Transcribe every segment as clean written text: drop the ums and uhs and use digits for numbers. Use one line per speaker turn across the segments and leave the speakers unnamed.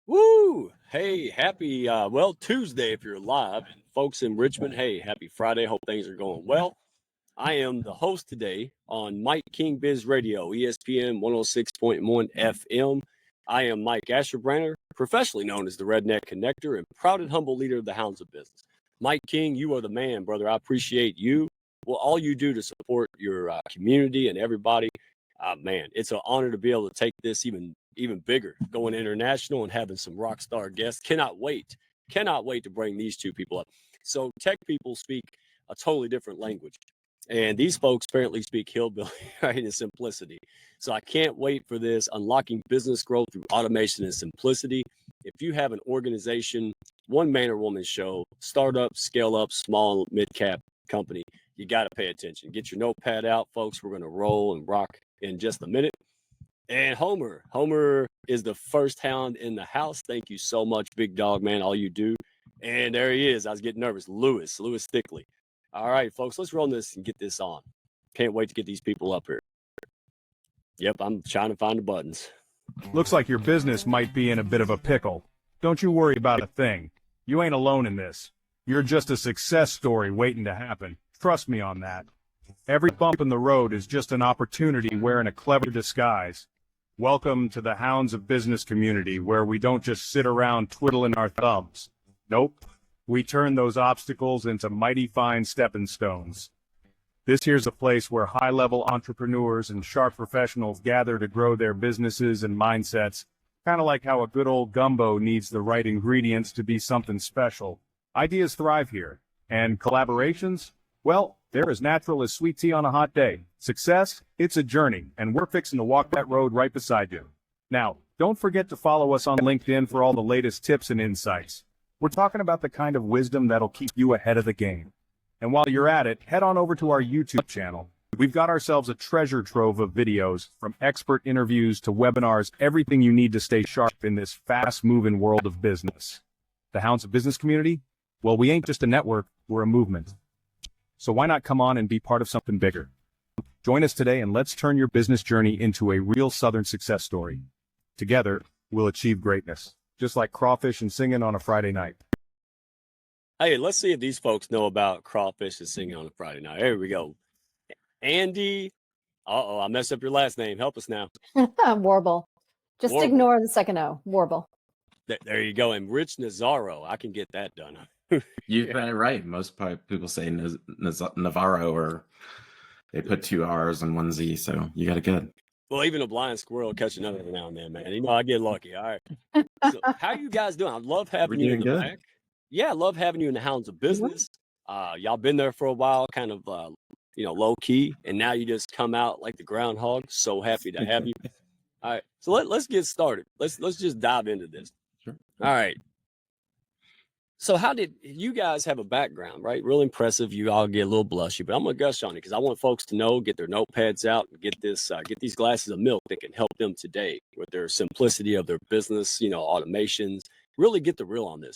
Woo! Hey, happy Tuesday if you're live, and folks in Richmond, hey, happy Friday. Hope things are going well. I am the host today on Mike King Biz Radio, ESPN 106.1 FM. I am Mike Asherbrander, professionally known as the Redneck Connector and proud and humble leader of the Hounds of Business. Mike King, you are the man, brother. I appreciate you. Well, all you do to support your community and everybody. Man, it's an honor to be able to take this even bigger, going international and having some rock star guests. Cannot wait to bring these two people up. So tech people speak a totally different language, and these folks apparently speak hillbilly, right, in simplicity. So I can't wait for this, unlocking business growth through automation and simplicity. If you have an organization, one man or woman show, startup, scale up, small, mid-cap company, you got to pay attention. Get your notepad out, folks. We're going to roll and rock in just a minute. And Homer is the first hound in the house. Thank you so much, big dog, man, all you do. And there he is. I was getting nervous. Lewis Stickley. All right, folks, let's run this and get this on. Can't wait to get these people up here. Yep, I'm trying to find the buttons.
Looks like your business might be in a bit of a pickle. Don't you worry about a thing. You ain't alone in this. You're just a success story waiting to happen. Trust me on that. Every bump in the road is just an opportunity wearing a clever disguise. Welcome to the Hounds of Business community, where we don't just sit around twiddling our thumbs. Nope. We turn those obstacles into mighty fine stepping stones. This here's a place where high-level entrepreneurs and sharp professionals gather to grow their businesses and mindsets, kind of like how a good old gumbo needs the right ingredients to be something special. Ideas thrive here, and collaborations, well, they're as natural as sweet tea on a hot day. Success, it's a journey, and we're fixing to walk that road right beside you. Now, don't forget to follow us on LinkedIn for all the latest tips and insights. We're talking about the kind of wisdom that'll keep you ahead of the game. And while you're at it, head on over to our YouTube channel. We've got ourselves a treasure trove of videos, from expert interviews to webinars, everything you need to stay sharp in this fast-moving world of business. The Hounds of Business community? Well, we ain't just a network, we're a movement. So why not come on and be part of something bigger? Join us today and let's turn your business journey into a real Southern success story. Together, we'll achieve greatness, just like crawfish and singing on a Friday night.
Hey, let's see if these folks know about crawfish and singing on a Friday night. Here we go. Andy. I messed up your last name. Help us now.
Warble. Just
Warble.
Ignore the second O. Warble.
There you go. And Rich Nazaro. I can get that done.
You've got it right. Most people say Navarro, or they put 2 R's and 1 Z, so you got it good.
Well, even a blind squirrel catch another every now and then, man. You know, I get lucky. All right. So how you guys doing? I love having you in the back. Yeah, I love having you in the Hounds of Business. Y'all been there for a while, kind of, low key, and now you just come out like the groundhog. So happy to have you. All right, so let's get started. Let's just dive into this.
Sure.
All right. So how did you guys have a background, right? Real impressive. You all get a little blushy, but I'm gonna gush on it because I want folks to know, get their notepads out, and get these glasses of milk that can help them today with their simplicity of their business, automations. Really get the real on this.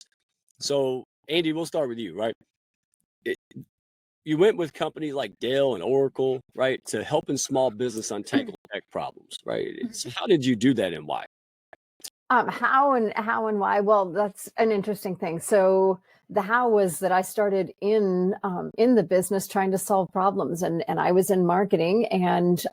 So Andy, we'll start with you, right? You went with companies like Dell and Oracle, right, to helping small business untangle tech problems, right? So how did you do that and why?
How and why? Well, that's an interesting thing. So the how was that I started in the business trying to solve problems, and I was in marketing, and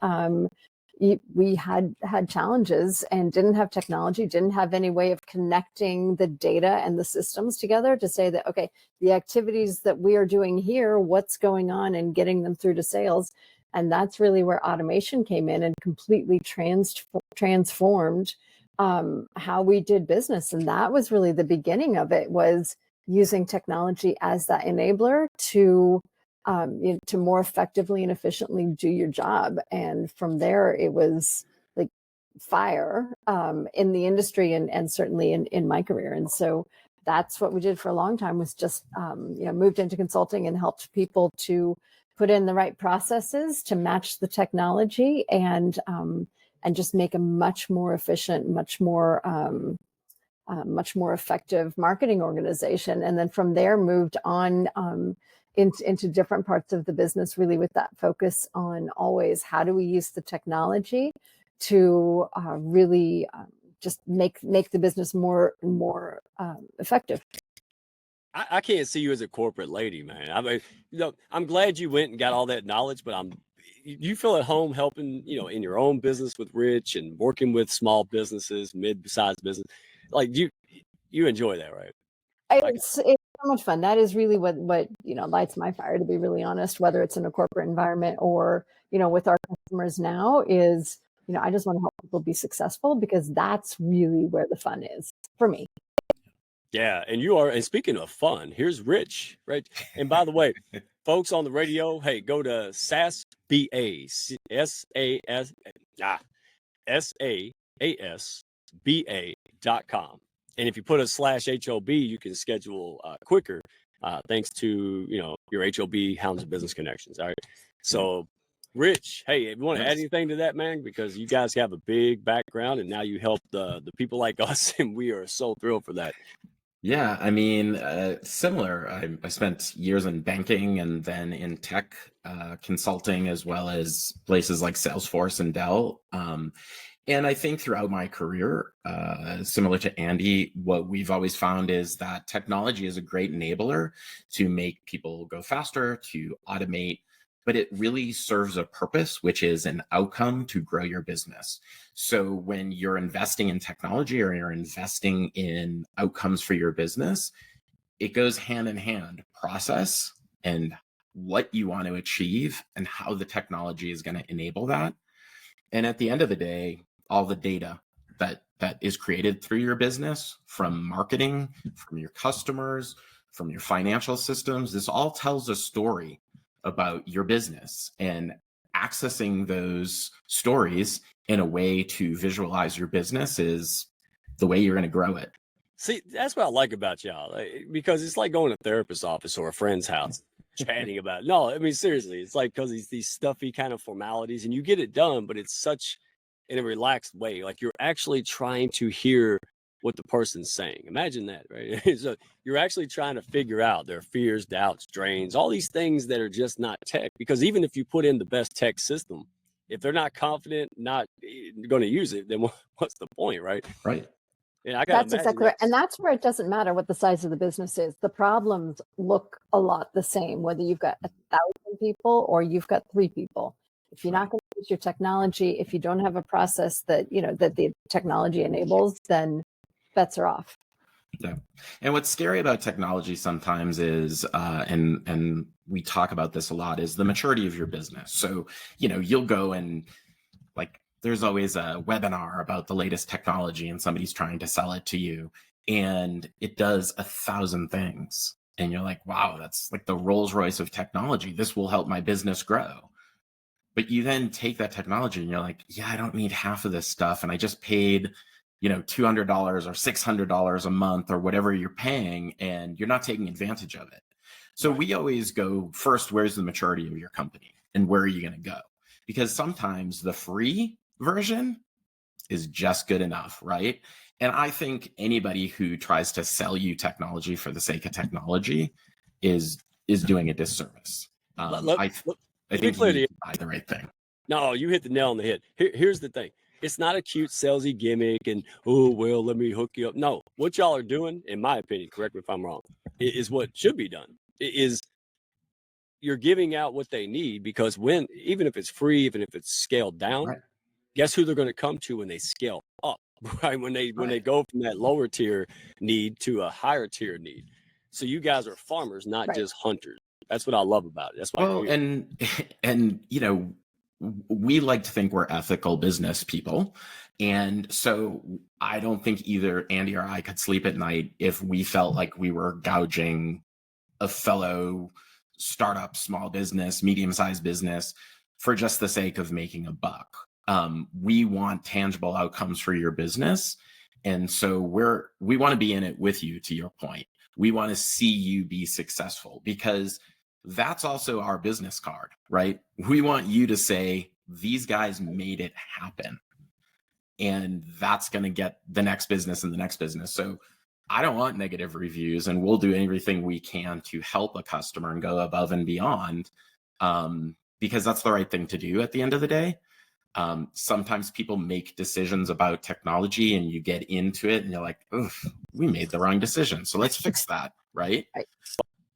we had challenges and didn't have technology, didn't have any way of connecting the data and the systems together to say that, okay, the activities that we are doing here, what's going on, and getting them through to sales. And that's really where automation came in and completely transformed how we did business. And that was really the beginning of it, was using technology as that enabler to more effectively and efficiently do your job. And from there, it was like fire in the industry and certainly in my career. And so that's what we did for a long time, was just moved into consulting and helped people to put in the right processes to match the technology and just make a much more efficient, much more effective marketing organization. And then from there moved on into different parts of the business, really with that focus on always how do we use the technology to really just make the business more effective.
I can't see you as a corporate lady, man. I mean, I'm glad you went and got all that knowledge, but you feel at home helping, in your own business with Rich and working with small businesses, mid-sized business. Like you enjoy that, right?
It's so much fun. That is really what lights my fire, to be really honest, whether it's in a corporate environment or, with our customers now is, I just want to help people be successful, because that's really where the fun is for me.
Yeah, and you are. And speaking of fun, here's Rich, right? And by the way, folks on the radio, hey, go to SASBA, SASBA.com. And if you put a /HOB, you can schedule quicker, thanks to your HOB Hounds of Business Connections. All right. So, Rich, hey, if you want to add anything to that, man, because you guys have a big background, and now you help the people like us, and we are so thrilled for that.
Yeah, I mean, similar. I spent years in banking and then in tech consulting, as well as places like Salesforce and Dell. And I think throughout my career, similar to Andy, what we've always found is that technology is a great enabler to make people go faster, to automate, but it really serves a purpose, which is an outcome to grow your business. So when you're investing in technology or you're investing in outcomes for your business, it goes hand in hand, process and what you want to achieve and how the technology is going to enable that. And at the end of the day, all the data that is created through your business, from marketing, from your customers, from your financial systems, this all tells a story about your business, and accessing those stories in a way to visualize your business is the way you're going to grow it.
See, that's what I like about y'all, because it's like going to a therapist's office or a friend's house, chatting about it. No, I mean, seriously, it's like, because these stuffy kind of formalities, and you get it done, but it's such in a relaxed way. Like, you're actually trying to hear what the person's saying. Imagine that, right? So you're actually trying to figure out their fears, doubts, drains, all these things that are just not tech. Because even if you put in the best tech system, if they're not confident, not going to use it, then what's the point, right?
Right.
And I
That's exactly right. And that's where it doesn't matter what the size of the business is. The problems look a lot the same, whether you've got 1,000 people or you've got 3 people. If you're not going to use your technology, if you don't have a process that, that the technology enables, then bets are off.
Yeah. And what's scary about technology sometimes is, and we talk about this a lot, is the maturity of your business. So, you'll go and, like, there's always a webinar about the latest technology and somebody's trying to sell it to you, and it does 1,000 things. And you're like, wow, that's like the Rolls Royce of technology. This will help my business grow. But you then take that technology and you're like, yeah, I don't need half of this stuff. And I just paid, $200 or $600 a month or whatever you're paying, and you're not taking advantage of it. So we always go first, where's the maturity of your company and where are you going to go? Because sometimes the free version is just good enough, right? And I think anybody who tries to sell you technology for the sake of technology is doing a disservice. I think you need to buy the right thing.
No, you hit the nail on the head. Here's the thing. It's not a cute salesy gimmick and, oh, well, let me hook you up. No, what y'all are doing, in my opinion, correct me if I'm wrong, is what should be done. Is you're giving out what they need, because even if it's free, even if it's scaled down, guess who they're going to come to when they scale up, right? When they go from that lower tier need to a higher tier need. So you guys are farmers, not just hunters. That's what I love about it. That's why.
Well, and we like to think we're ethical business people. And so I don't think either Andy or I could sleep at night if we felt like we were gouging a fellow startup, small business, medium-sized business for just the sake of making a buck. We want tangible outcomes for your business. And so we want to be in it with you, to your point. We want to see you be successful, because that's also our business card, right? We want you to say, these guys made it happen. And that's going to get the next business and the next business. So I don't want negative reviews, and we'll do everything we can to help a customer and go above and beyond, because that's the right thing to do at the end of the day. Sometimes people make decisions about technology and you get into it and you're like, "Ugh, we made the wrong decision. So let's fix that." Right.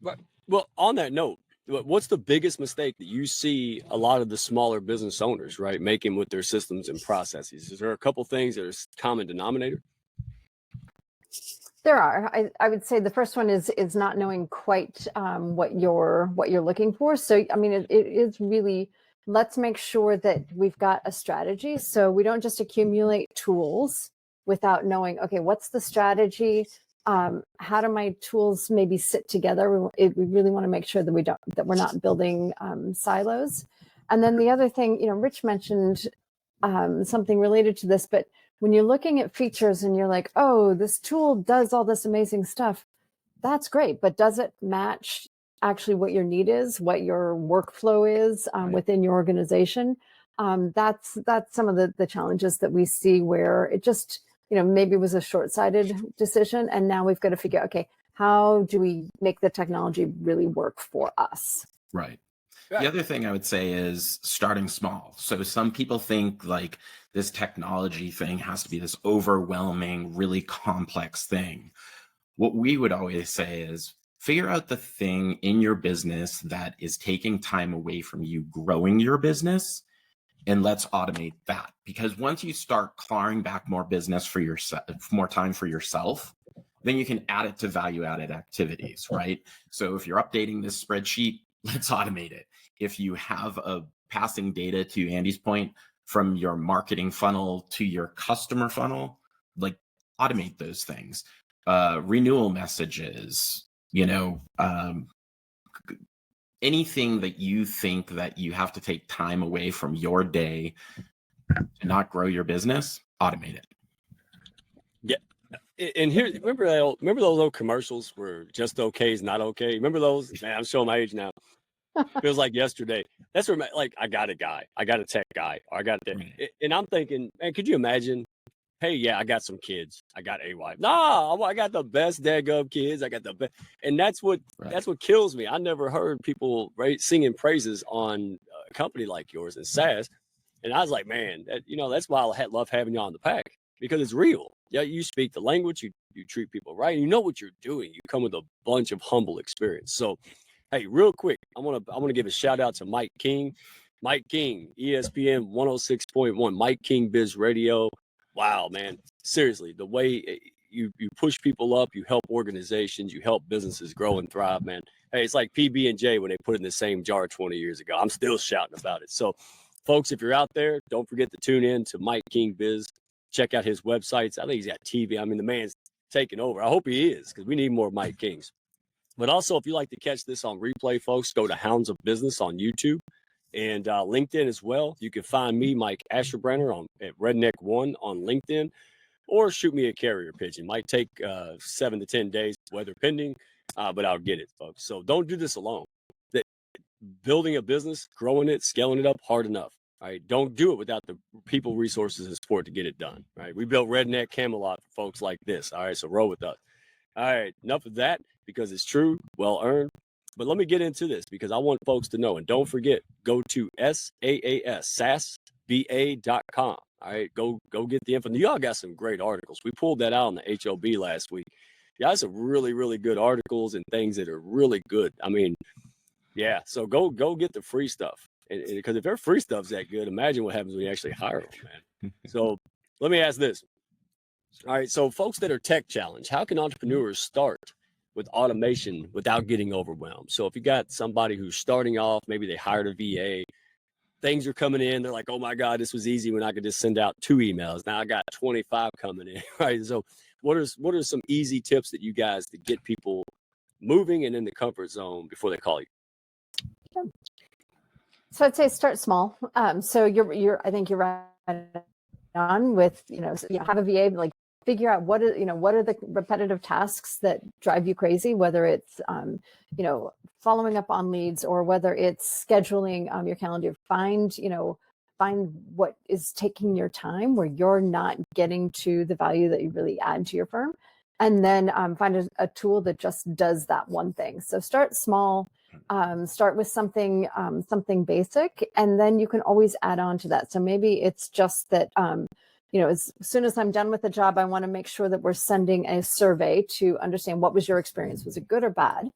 Right. Well, on that note, what's the biggest mistake that you see a lot of the smaller business owners, right, making with their systems and processes? Is there a couple things that are common denominator?
There are. I would say the first one is not knowing quite what you're looking for. So I mean, it is really, let's make sure that we've got a strategy. So we don't just accumulate tools without knowing, okay, what's the strategy? How do my tools maybe sit together? We really want to make sure that we're not building silos. And then the other thing, Rich mentioned something related to this, but when you're looking at features and you're like, oh, this tool does all this amazing stuff, that's great, but does it match actually what your need is, what your workflow is within your organization? That's some of the challenges that we see where it just, maybe was a short-sighted decision, and now we've got to figure out, okay, how do we make the technology really work for us?
Right. The other thing I would say is starting small. So some people think like this technology thing has to be this overwhelming, really complex thing. What we would always say is figure out the thing in your business that is taking time away from you growing your business, and let's automate that. Because once you start clawing back more business for yourself, more time for yourself, then you can add it to value-added activities, right? So if you're updating this spreadsheet, let's automate it. If you have a passing data, to Andy's point, from your marketing funnel to your customer funnel, like automate those things. Renewal messages, anything that you think that you have to take time away from your day to not grow your business, automate it.
Yeah. And here, remember those old commercials where just okay is not okay? Remember those? Man, I'm showing my age now. Feels like yesterday. That's where, like, I got a guy, I got a tech guy, or I got that. And I'm thinking, man, could you imagine? Hey, yeah, I got some kids. I got a wife. No, I got the best daggum kids. I got the best. And that's what kills me. I never heard people singing praises on a company like yours and SaaS. And I was like, man, that's why I love having you on the pack, because it's real. Yeah, you speak the language, you treat people right, you know what you're doing. You come with a bunch of humble experience. So, hey, real quick, I want to give a shout out to Mike King. Mike King, ESPN 106.1, Mike King Biz Radio. Wow, man. Seriously, the way you push people up, you help organizations, you help businesses grow and thrive, man. Hey, it's like PB&J when they put it in the same jar 20 years ago. I'm still shouting about it. So, folks, if you're out there, don't forget to tune in to Mike King Biz. Check out his websites. I think he's got TV. I mean, the man's taking over. I hope he is, because we need more Mike Kings. But also, if you like to catch this on replay, folks, go to Hounds of Business on YouTube and LinkedIn as well. You can find me, Mike Asherbrenner, at Redneck One on LinkedIn, or shoot me a carrier pigeon. Might take 7 to 10 days, weather pending, but I'll get it, folks. So don't do this alone. Building a business, growing it, scaling it up, hard enough. All right, don't do it without the people, resources, and support to get it done. Right, we built Redneck Camelot for folks like this. All right, so roll with us. All right, enough of that, because it's true, well earned. But let me get into this, because I want folks to know. And don't forget, go to SAASSASBA.com. All right, go get the info. Y'all got some great articles. We pulled that out on the HOB last week. Y'all some really, really good articles and things that are really good. I mean, yeah, so go get the free stuff. And because if their free stuff's that good, imagine what happens when you actually hire them, man. So let me ask this. All right, so folks that are tech challenged, how can entrepreneurs start with automation without getting overwhelmed? So if you got somebody who's starting off, maybe they hired a VA, things are coming in, they're like, oh my God, this was easy when I could just send out 2 emails. Now I got 25 coming in, right? So what are some easy tips that you guys to get people moving and in the comfort zone before they call you?
So I'd say start small. So I think you're right on with, have a VA, like figure out what are the repetitive tasks that drive you crazy, whether it's, following up on leads, or whether it's scheduling your calendar. Find what is taking your time, where you're not getting to the value that you really add to your firm. And then find a tool that just does that one thing. So start small. Start with something basic, and then you can always add on to that. So maybe it's just that, as soon as I'm done with the job, I want to make sure that we're sending a survey to understand what was your experience. Was it good or bad?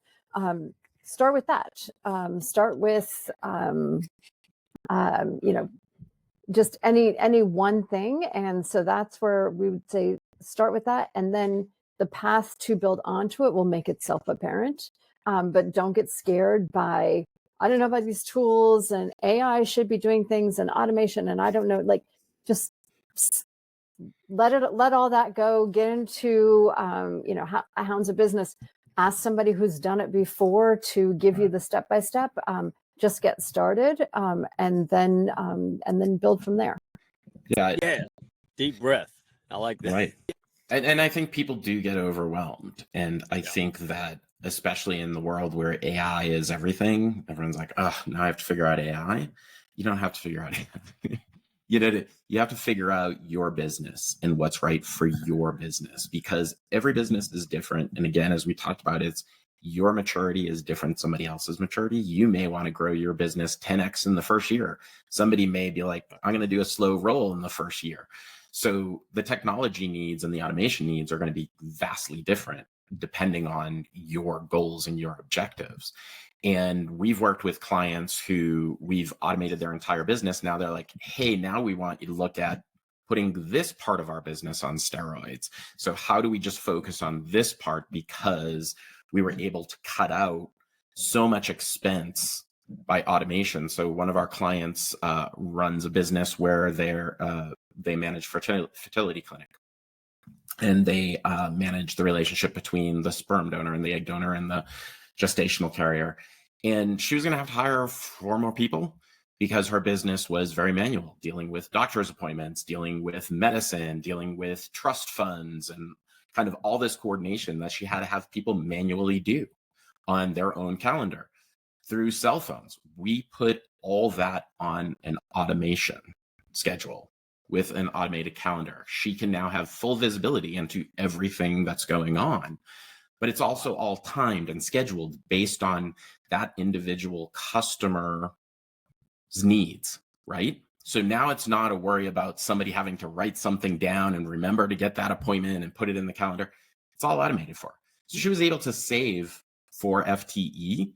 Start with that. Start with, just any one thing. And so that's where we would say start with that. And then the path to build onto it will make itself apparent. But don't get scared by, I don't know about these tools, and AI should be doing things, and automation, and I don't know, like, just let all that go. Get into, Hounds of Business. Ask somebody who's done it before to give you the step-by-step. Just get started, and then build from there.
Yeah.
Deep breath. I like that.
Right. And I think people do get overwhelmed. And I think that, especially in the world where AI is everything, everyone's like, oh, now I have to figure out AI. You don't have to figure out AI. You have to figure out your business and what's right for your business, because every business is different. And again, as we talked about, it's your maturity is different than somebody else's maturity. You may want to grow your business 10x in the first year. Somebody may be like, I'm going to do a slow roll in the first year. So the technology needs and the automation needs are going to be vastly different depending on your goals and your objectives. And we've worked with clients who we've automated their entire business. Now they're like, hey, now we want you to look at putting this part of our business on steroids. So how do we just focus on this part, because we were able to cut out so much expense by automation. So one of our clients runs a business where they manage fertility clinic, and they manage the relationship between the sperm donor and the egg donor and the gestational carrier. And she was going to have to hire 4 more people because her business was very manual, dealing with doctor's appointments, dealing with medicine, dealing with trust funds, and kind of all this coordination that she had to have people manually do on their own calendar through cell phones. We put all that on an automation schedule with an automated calendar. She can now have full visibility into everything that's going on, but it's also all timed and scheduled based on that individual customer's needs, right? So now it's not a worry about somebody having to write something down and remember to get that appointment and put it in the calendar. It's all automated for her. So she was able to save for FTE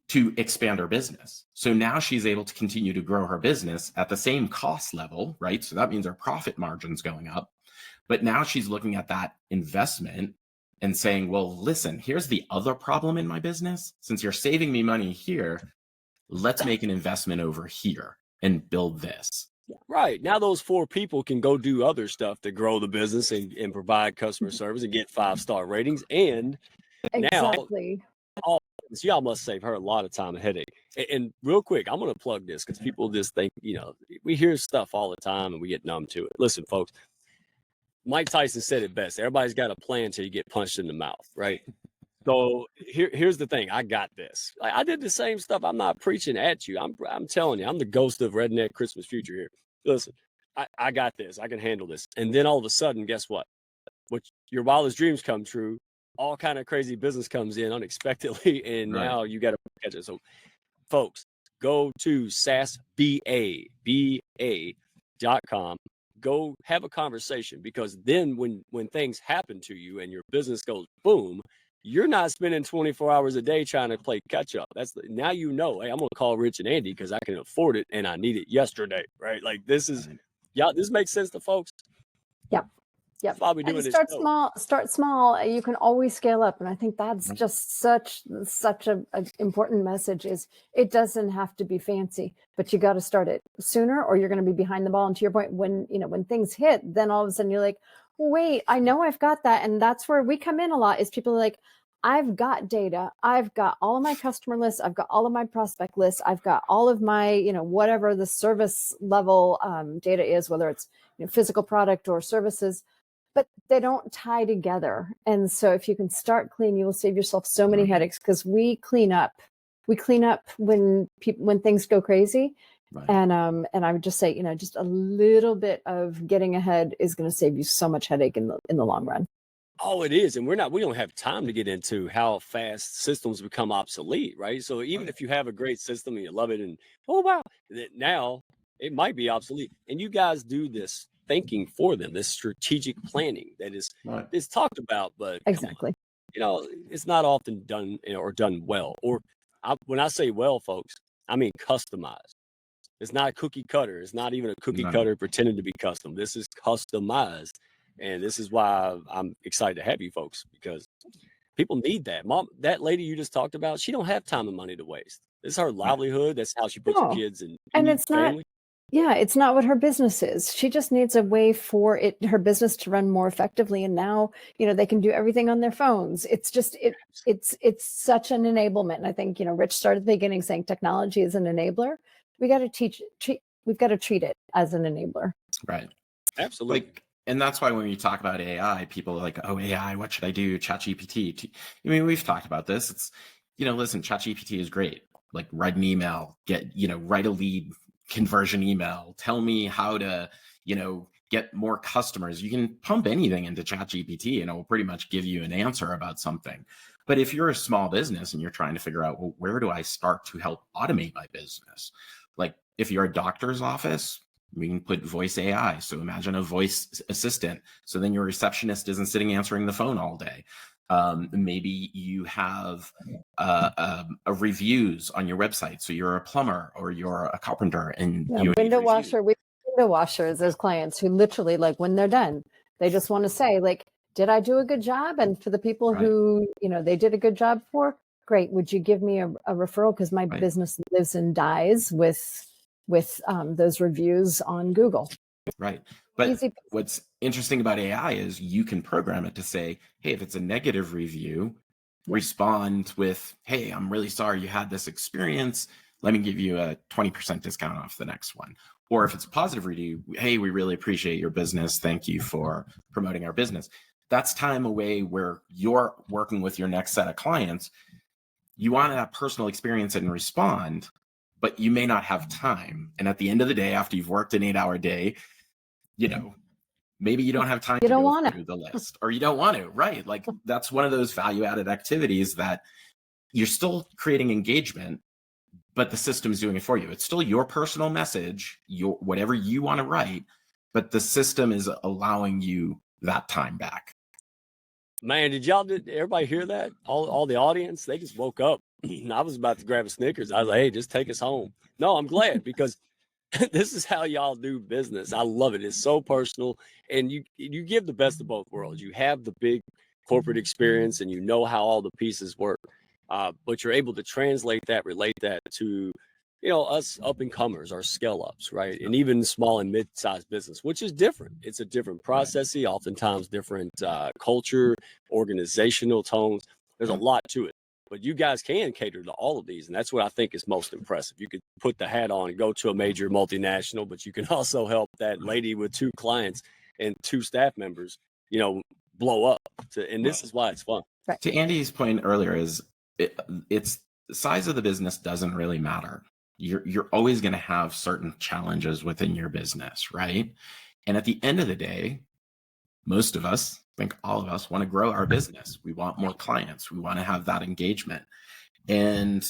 to expand her business. So now she's able to continue to grow her business at the same cost level, right? So that means her profit margin's going up. But now she's looking at that investment and saying, well, listen, here's the other problem in my business. Since you're saving me money here, let's make an investment over here and build this.
Right. Now those 4 people can go do other stuff to grow the business and provide customer service and get 5-star ratings. And
Exactly.
now, y'all must save her a lot of time and headache. And real quick, I'm going to plug this because people just think, we hear stuff all the time and we get numb to it. Listen, folks, Mike Tyson said it best. Everybody's got a plan till you get punched in the mouth, right? So here's the thing. I got this. I did the same stuff. I'm not preaching at you. I'm telling you, I'm the ghost of redneck Christmas future here. Listen, I got this. I can handle this. And then all of a sudden, guess what? Your wildest dreams come true. All kind of crazy business comes in unexpectedly, and now you got to catch it. So, folks, go to SaaSBA.com. Go have a conversation, because then when things happen to you and your business goes boom, you're not spending 24 hours a day trying to play catch up. Now hey, I'm going to call Rich and Andy because I can afford it and I need it yesterday, right? Like this makes sense to folks.
Yep.
That's why we doing this.
Start small. You can always scale up. And I think that's just such an important message. Is it doesn't have to be fancy, but you got to start it sooner or you're going to be behind the ball. And to your point, when things hit, then all of a sudden you're like, wait, I know I've got that. And that's where we come in a lot, is people are like, I've got data. I've got all of my customer lists. I've got all of my prospect lists. I've got all of my, whatever the service level data is, whether it's physical product or services, but they don't tie together. And so if you can start clean, you will save yourself so many headaches, because we clean up when things go crazy. Right. And I would just say, just a little bit of getting ahead is going to save you so much headache in the long run.
Oh, it is. And we don't have time to get into how fast systems become obsolete, right? So even if you have a great system and you love it and oh wow, now it might be obsolete. And you guys do this thinking for them, this strategic planning that is talked about, but come on,
Exactly.
it's not often done or done well. Or when I say well, folks, I mean customized. It's not cookie cutter. It's not even a cookie
No.
cutter pretending to be custom. This is customized. And this is why I'm excited to have you folks, because people need that. Mom, that lady you just talked about, she don't have time and money to waste. This is her livelihood. That's how she puts her
No.
kids and
And it's not,
family.
yeah, it's not what her business is. She just needs a way for her business to run more effectively. And now, they can do everything on their phones. It's just, it's such an enablement. And I think, Rich started at the beginning saying technology is an enabler. We got to we've got to treat it as an enabler.
Right.
Absolutely.
And that's why when we talk about AI, people are like, oh, AI, what should I do? ChatGPT. I mean, we've talked about this. It's, listen, ChatGPT is great. Like write an email, write a lead conversion email, tell me how to, get more customers. You can pump anything into ChatGPT and it will pretty much give you an answer about something. But if you're a small business and you're trying to figure out, well, where do I start to help automate my business? Like if you're a doctor's office, we can put voice AI. So imagine a voice assistant. So then your receptionist isn't sitting answering the phone all day. Maybe you have reviews on your website. So you're a plumber or you're a carpenter and you
window washer. We have window washers as clients who literally, like, when they're done, they just want to say, like, did I do a good job? And for the people who, they did a good job for, great. Would you give me a referral? Because my business lives and dies with those reviews on Google.
Right. But what's interesting about AI is you can program it to say, hey, if it's a negative review, respond with, hey, I'm really sorry you had this experience. Let me give you a 20% discount off the next one. Or if it's a positive review, hey, we really appreciate your business. Thank you for promoting our business. That's time away where you're working with your next set of clients. You want to have personal experience and respond, but you may not have time. And at the end of the day, after you've worked an 8-hour day, maybe you don't have time to go through the list, or you don't want to, right? Like that's one of those value-added activities that you're still creating engagement, but the system's doing it for you. It's still your personal message, whatever you want to write, but the system is allowing you that time back.
Man, did everybody hear that? All the audience, they just woke up. I was about to grab a Snickers. I was like, hey, just take us home. No, I'm glad because this is how y'all do business. I love it. It's so personal. And you give the best of both worlds. You have the big corporate experience and you know how all the pieces work. But you're able to translate that, relate that to, us up and comers, our scale ups, right? And even small and mid-sized business, which is different. It's a different process, oftentimes different culture, organizational tones. There's a lot to it. But you guys can cater to all of these. And that's what I think is most impressive. You could put the hat on and go to a major multinational, but you can also help that lady with 2 clients and 2 staff members, blow up. And this is why it's fun.
Right.
To Andy's point earlier is it's the size of the business doesn't really matter. You're always going to have certain challenges within your business, right? And at the end of the day, most of us, I think all of us, want to grow our business. We want more clients. We want to have that engagement. And,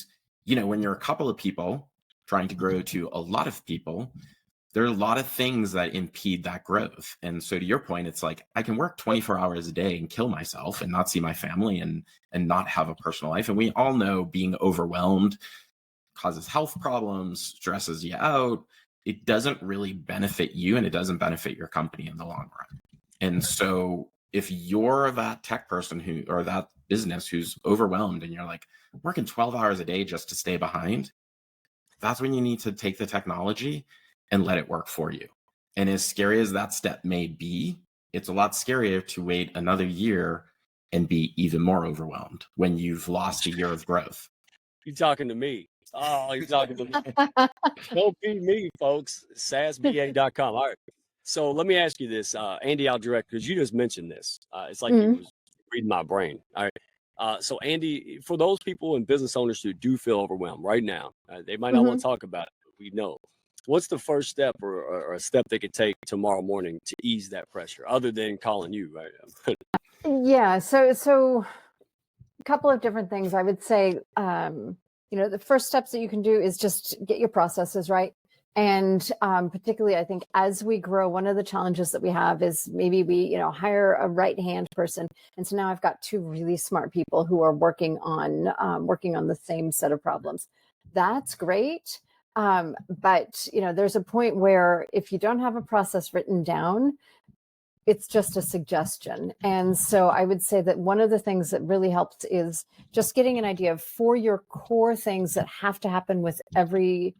when you're a couple of people trying to grow to a lot of people, there are a lot of things that impede that growth. And so to your point, it's like, I can work 24 hours a day and kill myself and not see my family and not have a personal life. And we all know being overwhelmed causes health problems, stresses you out. It doesn't really benefit you and it doesn't benefit your company in the long run. And so if you're that tech person or that business who's overwhelmed and you're like working 12 hours a day just to stay behind, that's when you need to take the technology and let it work for you. And as scary as that step may be, it's a lot scarier to wait another year and be even more overwhelmed when you've lost a year of growth.
You're talking to me. Oh, you're talking to me. Don't be me, folks. SaaSBA.com. All right. So let me ask you this, Andy, I'll direct, because you just mentioned this. It's like you was reading my brain. All right. So Andy, for those people and business owners who do feel overwhelmed right now, they might not want to talk about it, but we know. what's the first step or a step they could take tomorrow morning to ease that pressure other than calling you, right?
Yeah. So a couple of different things I would say. The first steps that you can do is just get your processes right. And particularly, I think as we grow, one of the challenges that we have is maybe we, hire a right-hand person, and so now I've got two really smart people who are working on the same set of problems. That's great, but there's a point where if you don't have a process written down, it's just a suggestion. And so I would say that one of the things that really helps is just getting an idea of for your core things that have to happen with every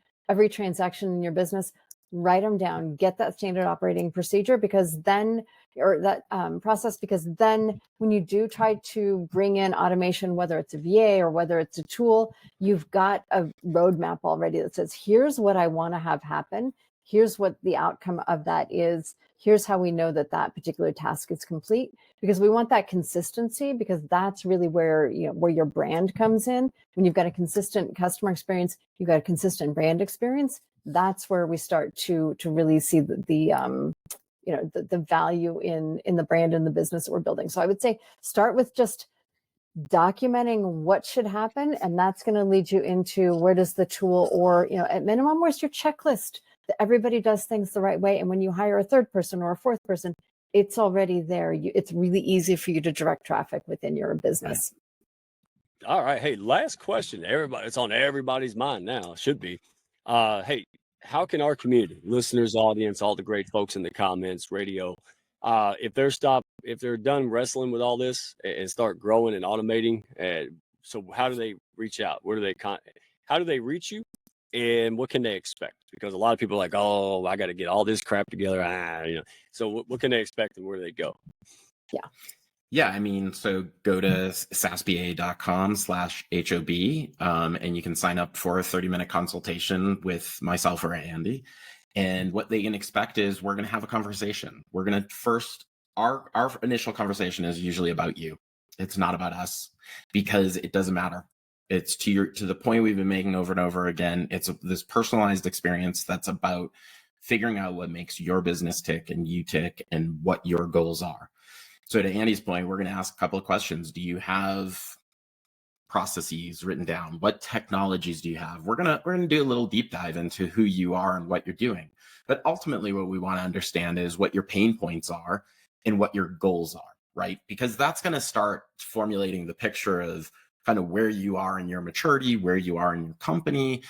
transaction in your business, write them down, get that standard operating procedure, because then, or that process, because then when you do try to bring in automation, whether it's a VA or whether it's a tool, you've got a roadmap already that says, here's what I want to have happen. Here's what the outcome of that is. Here's how we know that that particular task is complete, because we want that consistency, because that's really where your brand comes in. When you've got a consistent customer experience, you've got a consistent brand experience. That's where we start to really see the value in the brand and the business that we're building. So I would say start with just documenting what should happen, and that's going to lead you into where does the tool, or at minimum, where's your checklist that everybody does things the right way. And when you hire a third person or a fourth person, it's already there. It's really easy for you to direct traffic within your business.
All right. Hey, last question. It's on everybody's mind now. Should be. Hey, how can our community, listeners, audience, all the great folks in the comments, radio, if they're done wrestling with all this and start growing and automating, so how do they reach out? How do they reach you? And what can they expect? Because a lot of people are like, oh, I got to get all this crap together. So what can they expect, and where do they go?
Yeah, I mean, so go to sasba.com/HOB, and you can sign up for a 30-minute consultation with myself or Andy. And what they can expect is we're going to have a conversation. We're going to our initial conversation is usually about you. It's not about us, because it doesn't matter. It's to the point we've been making over and over again. It's this personalized experience that's about figuring out what makes your business tick and you tick and what your goals are. So to Andy's point, we're going to ask a couple of questions. Do you have processes written down? What technologies do you have? We're going to do a little deep dive into who you are and what you're doing. But ultimately, what we want to understand is what your pain points are and what your goals are, right? Because that's going to start formulating the picture of kind of where you are in your maturity, where you are in your company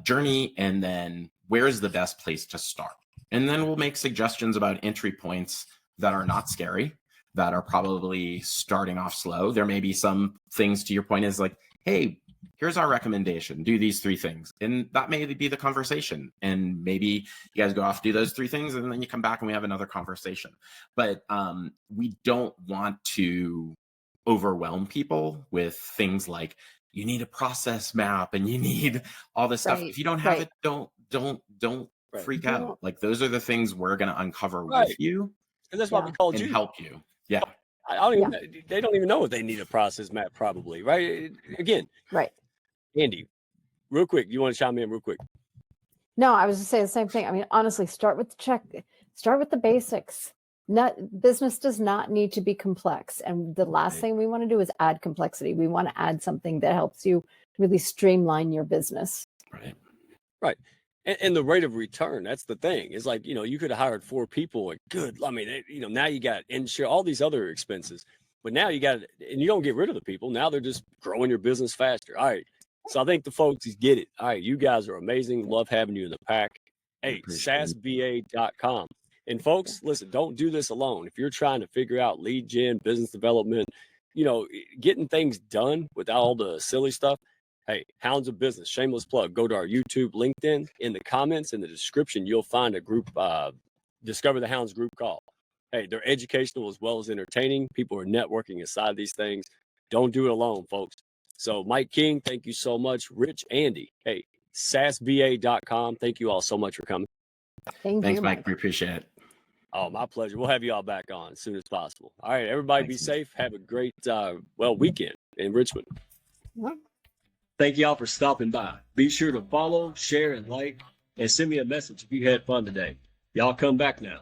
journey, and then where's the best place to start. And then we'll make suggestions about entry points that are not scary, that are probably starting off slow. There may be some things, to your point, is like, hey, here's our recommendation, do these 3 things. And that may be the conversation. And maybe you guys go off, do those 3 things, and then you come back and we have another conversation. But we don't want to overwhelm people with things like, you need a process map and you need all this stuff. If you don't have it, don't freak out. Like, those are the things we're going to uncover with you.
And that's why we called you.
Help you. Yeah.
They don't even know if they need a process map, probably, right? Again.
Right.
Andy, real quick, you want to chime in real quick?
No, I was just saying the same thing. I mean, honestly, start with the basics. Business does not need to be complex. And the last thing we want to do is add complexity. We want to add something that helps you really streamline your business.
Right. And the rate of return, that's the thing. It's like, you could have hired 4 people and good. I mean, now you got insurance, all these other expenses, but now you got, and you don't get rid of the people. Now they're just growing your business faster. All right. So I think the folks get it. All right. You guys are amazing. Love having you in the pack. Hey, sasba.com. And folks, listen, don't do this alone. If you're trying to figure out lead gen, business development, getting things done without all the silly stuff. Hey, Hounds of Business, shameless plug. Go to our YouTube, LinkedIn. In the comments, in the description, you'll find a group, Discover the Hounds group call. Hey, they're educational as well as entertaining. People are networking inside these things. Don't do it alone, folks. So Mike King, thank you so much. Rich, Andy, hey, sasba.com. Thank you all so much for coming.
Thanks, Mike. We appreciate it.
Oh, my pleasure. We'll have you all back on as soon as possible. All right, everybody, be safe. Have a great, weekend in Richmond. Thank you all for stopping by. Be sure to follow, share, and like. and send me a message if you had fun today. Y'all come back now.